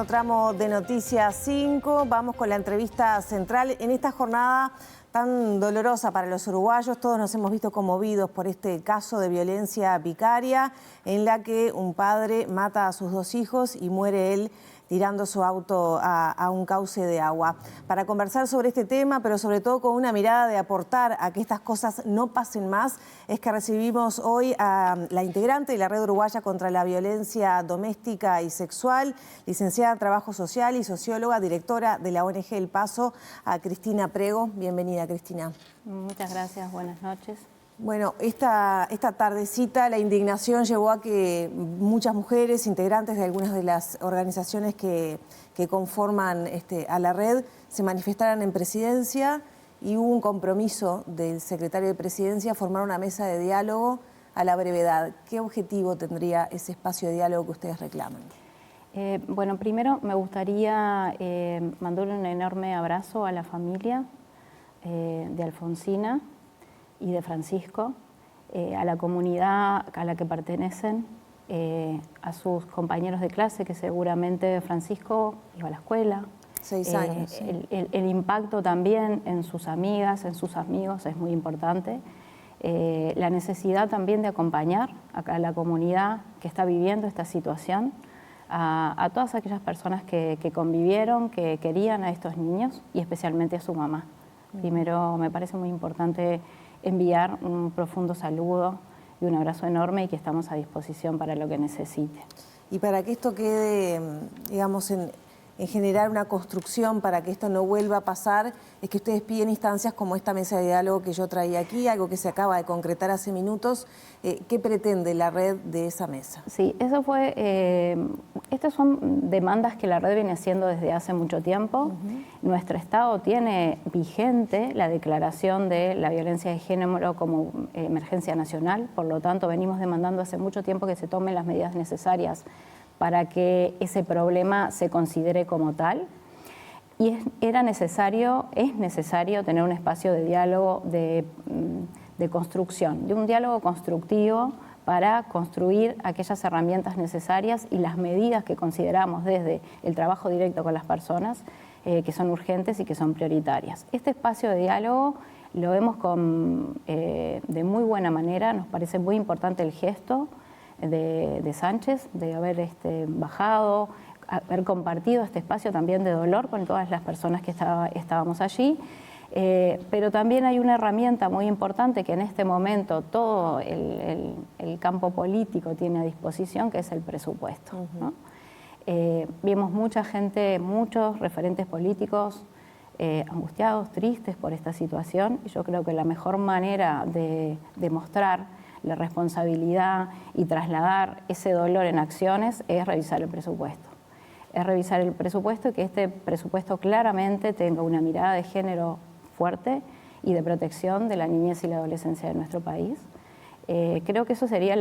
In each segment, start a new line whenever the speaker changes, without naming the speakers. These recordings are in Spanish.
último tramo de Noticias 5. Vamos con la entrevista central. En esta jornada tan dolorosa para los uruguayos, todos nos hemos visto conmovidos por este caso de violencia vicaria en la que un padre mata a sus dos hijos y muere él tirando su auto a un cauce de agua. Para conversar sobre este tema, pero sobre todo con una mirada de aportar a que estas cosas no pasen más, es que recibimos hoy a la integrante de la Red Uruguaya contra la Violencia Doméstica y Sexual, licenciada en Trabajo Social y socióloga, directora de la ONG El Paso, a Cristina Prego. Bienvenida, Cristina.
Muchas gracias, buenas noches.
Bueno, esta tardecita la indignación llevó a que muchas mujeres, integrantes de algunas de las organizaciones que conforman a la red, se manifestaran en Presidencia y hubo un compromiso del secretario de Presidencia formar una mesa de diálogo a la brevedad. ¿Qué objetivo tendría ese espacio de diálogo que ustedes reclaman?
Bueno, primero me gustaría mandar un enorme abrazo a la familia de Alfonsina y de Francisco, a la comunidad a la que pertenecen, a sus compañeros de clase, que seguramente Francisco iba a la escuela.
6 años. Sí.
El impacto también en sus amigas, en sus amigos es muy importante. La necesidad también de acompañar a la comunidad que está viviendo esta situación, a todas aquellas personas que convivieron, que querían a estos niños y especialmente a su mamá. Primero, me parece muy importante enviar un profundo saludo y un abrazo enorme y que estamos a disposición para lo que necesite.
Y para que esto quede, digamos, en generar una construcción para que esto no vuelva a pasar, es que ustedes piden instancias como esta mesa de diálogo que yo traía aquí, algo que se acaba de concretar hace minutos. ¿Qué pretende la red de esa mesa?
Sí, eso fue, estas son demandas que la red viene haciendo desde hace mucho tiempo. Nuestro Estado tiene vigente la declaración de la violencia de género como emergencia nacional, por lo tanto venimos demandando hace mucho tiempo que se tomen las medidas necesarias para que ese problema se considere como tal. Y es necesario tener un espacio de diálogo, de construcción, de un diálogo constructivo para construir aquellas herramientas necesarias y las medidas que consideramos desde el trabajo directo con las personas que son urgentes y que son prioritarias. Este espacio de diálogo lo vemos de muy buena manera, nos parece muy importante el gesto de Sánchez, de haber bajado, haber compartido este espacio también de dolor con todas las personas que estábamos allí. Pero también hay una herramienta muy importante que en este momento todo el campo político tiene a disposición, que es el presupuesto, ¿no? Vimos mucha gente, muchos referentes políticos angustiados, tristes por esta situación, y yo creo que la mejor manera de demostrar la responsabilidad y trasladar ese dolor en acciones es revisar el presupuesto. Es revisar el presupuesto y que este presupuesto claramente tenga una mirada de género fuerte y de protección de la niñez y la adolescencia de nuestro país. Creo que eso sería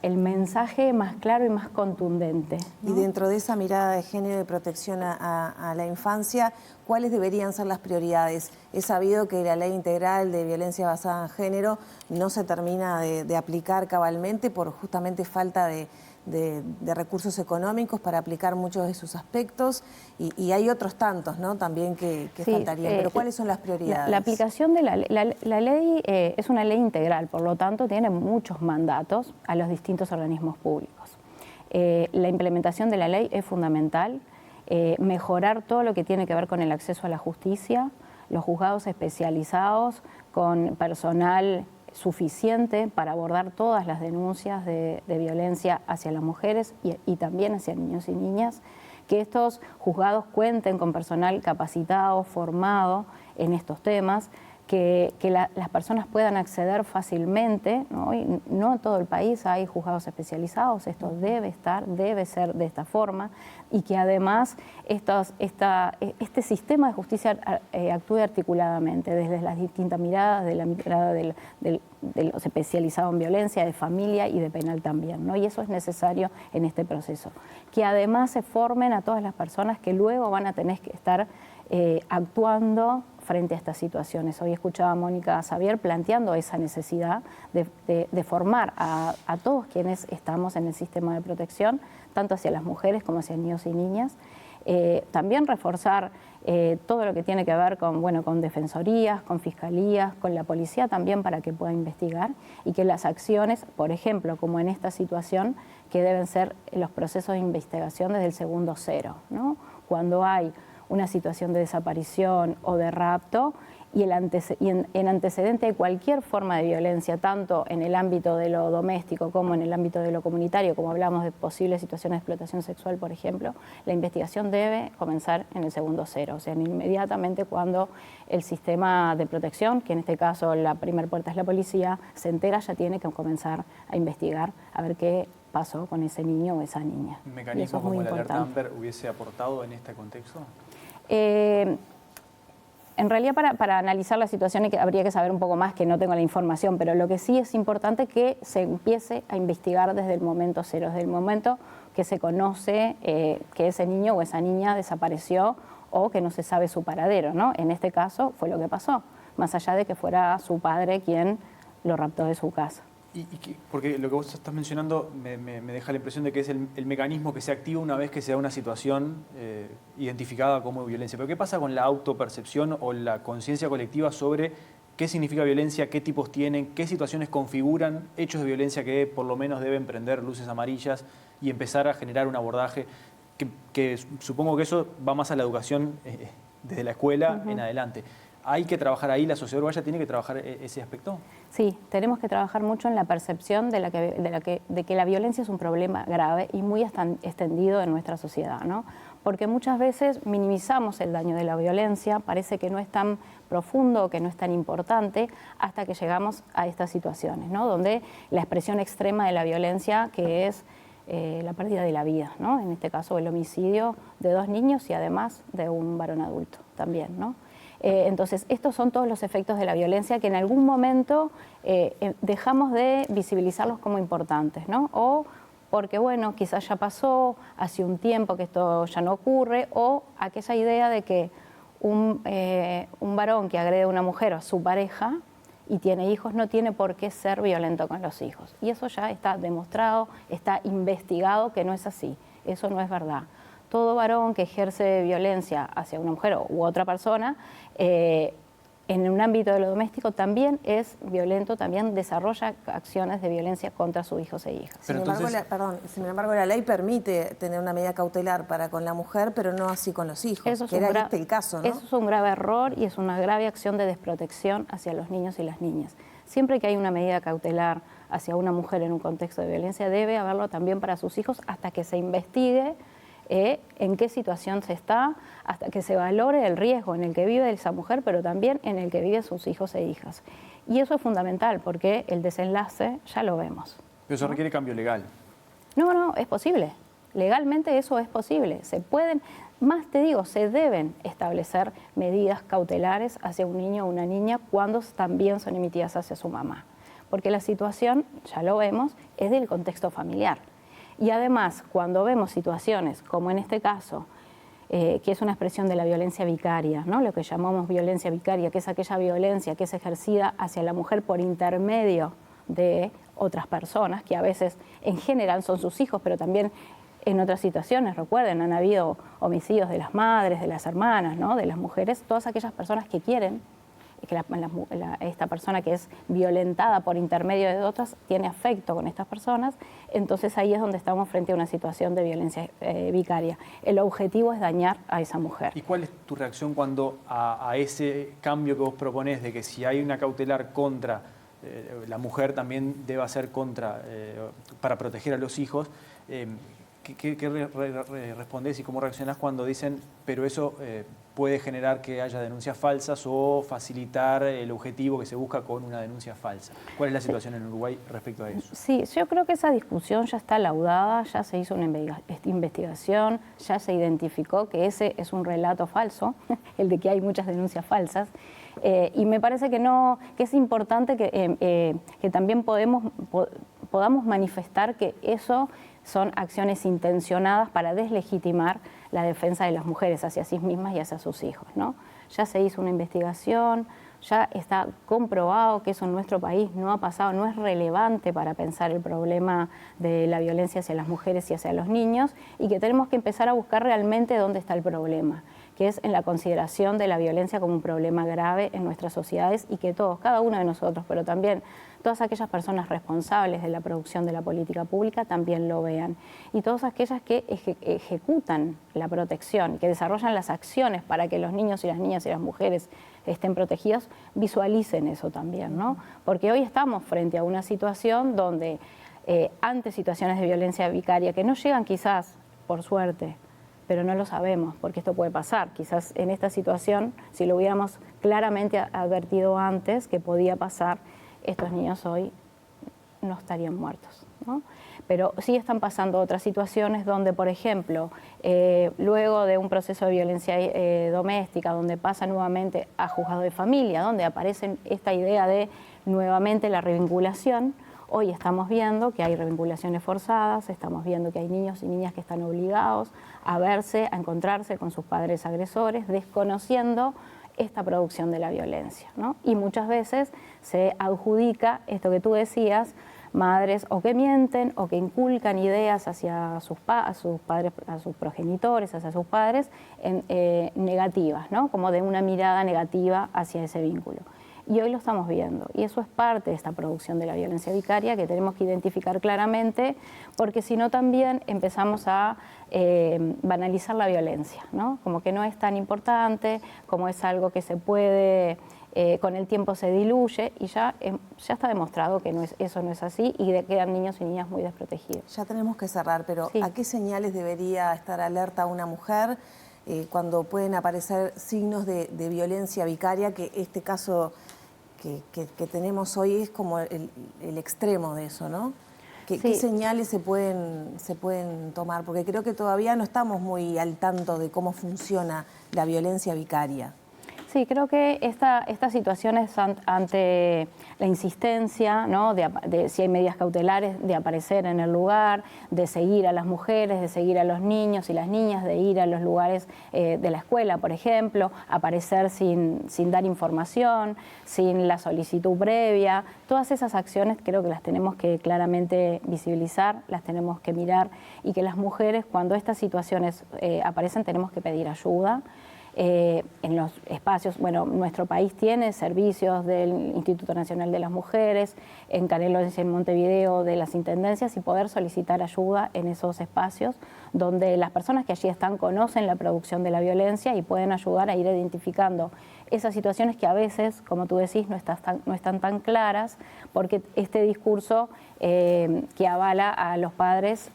el mensaje más claro y más contundente, ¿no?
Y dentro de esa mirada de género y de protección a la infancia, ¿cuáles deberían ser las prioridades? He sabido que la ley integral de violencia basada en género no se termina de aplicar cabalmente por justamente falta de recursos económicos para aplicar muchos de sus aspectos y hay otros tantos, ¿no? También que sí, faltarían. Pero ¿cuáles son las prioridades?
La aplicación de la ley es una ley integral, por lo tanto tiene muchos mandatos a los distintos organismos públicos. La implementación de la ley es fundamental, mejorar todo lo que tiene que ver con el acceso a la justicia, los juzgados especializados con personal suficiente para abordar todas las denuncias de violencia hacia las mujeres y también hacia niños y niñas, que estos juzgados cuenten con personal capacitado, formado en estos temas, que las personas puedan acceder fácilmente, ¿no? Y no en todo el país hay juzgados especializados, esto debe ser de esta forma, y que además este sistema de justicia actúe articuladamente desde las distintas miradas, de la mirada de los especializados en violencia, de familia y de penal también, ¿no? Y eso es necesario en este proceso. Que además se formen a todas las personas que luego van a tener que estar actuando frente a estas situaciones. Hoy escuchaba a Mónica Xavier planteando esa necesidad de formar a todos quienes estamos en el sistema de protección, tanto hacia las mujeres como hacia niños y niñas, También reforzar todo lo que tiene que ver con, bueno, con defensorías, con fiscalías, con la policía también para que pueda investigar y que las acciones, por ejemplo, como en esta situación, que deben ser los procesos de investigación desde el segundo cero, ¿no? Cuando hay una situación de desaparición o de rapto y en antecedente de cualquier forma de violencia, tanto en el ámbito de lo doméstico como en el ámbito de lo comunitario, como hablamos de posibles situaciones de explotación sexual, por ejemplo, la investigación debe comenzar en el segundo cero, o sea, inmediatamente cuando el sistema de protección, que en este caso la primera puerta es la policía, se entera, ya tiene que comenzar a investigar, a ver qué pasó con ese niño o esa niña.
¿Un mecanismo como la alerta Amber hubiese aportado en este contexto?
En realidad, para analizar la situación habría que saber un poco más, que no tengo la información, pero lo que sí es importante que se empiece a investigar desde el momento cero, desde el momento que se conoce que ese niño o esa niña desapareció o que no se sabe su paradero, ¿no? En este caso fue lo que pasó, más allá de que fuera su padre quien lo raptó de su casa.
Porque lo que vos estás mencionando me deja la impresión de que es el mecanismo que se activa una vez que se da una situación identificada como violencia. Pero ¿qué pasa con la autopercepción o la conciencia colectiva sobre qué significa violencia, qué tipos tienen, qué situaciones configuran hechos de violencia que por lo menos deben prender luces amarillas y empezar a generar un abordaje que supongo que eso va más a la educación desde la escuela en adelante? ¿Hay que trabajar ahí? ¿La sociedad uruguaya tiene que trabajar ese aspecto?
Sí, tenemos que trabajar mucho en la percepción de que la violencia es un problema grave y muy extendido en nuestra sociedad, ¿no? Porque muchas veces minimizamos el daño de la violencia, parece que no es tan profundo, que no es tan importante, hasta que llegamos a estas situaciones, ¿no? Donde la expresión extrema de la violencia, que es la pérdida de la vida, ¿no? En este caso el homicidio de 2 niños y además de un varón adulto también, ¿no? Entonces, estos son todos los efectos de la violencia que en algún momento dejamos de visibilizarlos como importantes, ¿no? O porque, bueno, quizás ya pasó, hace un tiempo que esto ya no ocurre, o aquella idea de que un varón que agrede a una mujer o a su pareja y tiene hijos no tiene por qué ser violento con los hijos. Y eso ya está demostrado, está investigado que no es así, eso no es verdad. Todo varón que ejerce violencia hacia una mujer u otra persona, en un ámbito de lo doméstico también es violento, también desarrolla acciones de violencia contra sus hijos e hijas.
Sin embargo, la ley permite tener una medida cautelar para con la mujer, pero no así con los hijos,
eso
que era el caso, ¿no?
Eso es un grave error y es una grave acción de desprotección hacia los niños y las niñas. Siempre que hay una medida cautelar hacia una mujer en un contexto de violencia, debe haberlo también para sus hijos hasta que se investigue en qué situación se está, hasta que se valore el riesgo en el que vive esa mujer, pero también en el que viven sus hijos e hijas. Y eso es fundamental porque el desenlace ya lo vemos.
Pero eso requiere cambio legal.
No, es posible. Legalmente eso es posible. Se pueden, más te digo, se deben establecer medidas cautelares hacia un niño o una niña cuando también son emitidas hacia su mamá. Porque la situación, ya lo vemos, es del contexto familiar. Y además, cuando vemos situaciones como en este caso, que es una expresión de la violencia vicaria, ¿no? Lo que llamamos violencia vicaria, que es aquella violencia que es ejercida hacia la mujer por intermedio de otras personas, que a veces en general son sus hijos, pero también en otras situaciones, recuerden, han habido homicidios de las madres, de las hermanas, ¿no? De las mujeres, todas aquellas personas que quieren que esta persona que es violentada por intermedio de otras tiene afecto con estas personas, entonces ahí es donde estamos frente a una situación de violencia vicaria. El objetivo es dañar a esa mujer.
¿Y cuál es tu reacción cuando a ese cambio que vos proponés de que si hay una cautelar contra la mujer también deba ser contra para proteger a los hijos? ¿Qué respondés y cómo reaccionás cuando dicen pero eso puede generar que haya denuncias falsas o facilitar el objetivo que se busca con una denuncia falsa? ¿Cuál es la situación en Uruguay respecto a eso?
Sí, yo creo que esa discusión ya está laudada, ya se hizo una investigación, ya se identificó que ese es un relato falso, el de que hay muchas denuncias falsas, y me parece que es importante que también podamos manifestar que eso son acciones intencionadas para deslegitimar la defensa de las mujeres hacia sí mismas y hacia sus hijos, ¿no? Ya se hizo una investigación, Ya está comprobado que eso en nuestro país no ha pasado, no es relevante para pensar el problema de la violencia hacia las mujeres y hacia los niños, y que tenemos que empezar a buscar realmente dónde está el problema, que es en la consideración de la violencia como un problema grave en nuestras sociedades, y que todos, cada uno de nosotros, pero también todas aquellas personas responsables de la producción de la política pública también lo vean. Y todas aquellas que ejecutan la protección, que desarrollan las acciones para que los niños y las niñas y las mujeres estén protegidos, visualicen eso también, ¿no? Porque hoy estamos frente a una situación donde ante situaciones de violencia vicaria que no llegan quizás, por suerte, pero no lo sabemos, porque esto puede pasar. Quizás en esta situación, si lo hubiéramos claramente advertido antes que podía pasar, estos niños hoy no estarían muertos, ¿no? Pero sí están pasando otras situaciones donde, por ejemplo, luego de un proceso de violencia doméstica, donde pasa nuevamente a juzgado de familia, donde aparece esta idea de nuevamente la revinculación, hoy estamos viendo que hay revinculaciones forzadas, estamos viendo que hay niños y niñas que están obligados a verse, a encontrarse con sus padres agresores, desconociendo esta producción de la violencia, ¿no? Y muchas veces se adjudica esto que tú decías, madres o que mienten o que inculcan ideas hacia sus padres, a sus progenitores, hacia sus padres, negativas, ¿no? Como de una mirada negativa hacia ese vínculo. Y hoy lo estamos viendo, y eso es parte de esta producción de la violencia vicaria que tenemos que identificar claramente, porque si no también empezamos a banalizar la violencia, ¿no? Como que no es tan importante, como es algo que se puede, con el tiempo se diluye, y ya está demostrado que eso no es así, y quedan niños y niñas muy desprotegidos.
Ya tenemos que cerrar, pero
sí.
¿A qué señales debería estar alerta una mujer cuando pueden aparecer signos de violencia vicaria, que este caso que tenemos hoy es como el extremo de eso, ¿no? ¿Qué señales se pueden tomar? Porque creo que todavía no estamos muy al tanto de cómo funciona la violencia vicaria.
Sí, creo que estas situaciones ante la insistencia, ¿no? de si hay medidas cautelares, de aparecer en el lugar, de seguir a las mujeres, de seguir a los niños y las niñas, de ir a los lugares de la escuela, por ejemplo, aparecer sin dar información, sin la solicitud previa. Todas esas acciones creo que las tenemos que claramente visibilizar, las tenemos que mirar, y que las mujeres, cuando estas situaciones aparecen, tenemos que pedir ayuda. En los espacios, bueno, nuestro país tiene servicios del Instituto Nacional de las Mujeres, en Canelones y en Montevideo de las intendencias, y poder solicitar ayuda en esos espacios donde las personas que allí están conocen la producción de la violencia y pueden ayudar a ir identificando esas situaciones que a veces, como tú decís, no están tan claras, porque este discurso que avala a los padres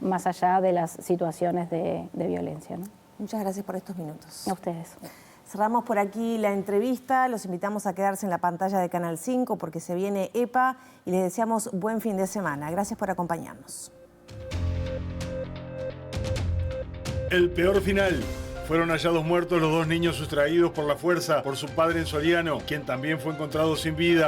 más allá de las situaciones de violencia, ¿no?
Muchas gracias por estos minutos.
A ustedes.
Cerramos por aquí la entrevista. Los invitamos a quedarse en la pantalla de Canal 5 porque se viene EPA y les deseamos buen fin de semana. Gracias por acompañarnos.
El peor final. Fueron hallados muertos los dos niños sustraídos por la fuerza por su padre en Soriano, quien también fue encontrado sin vida.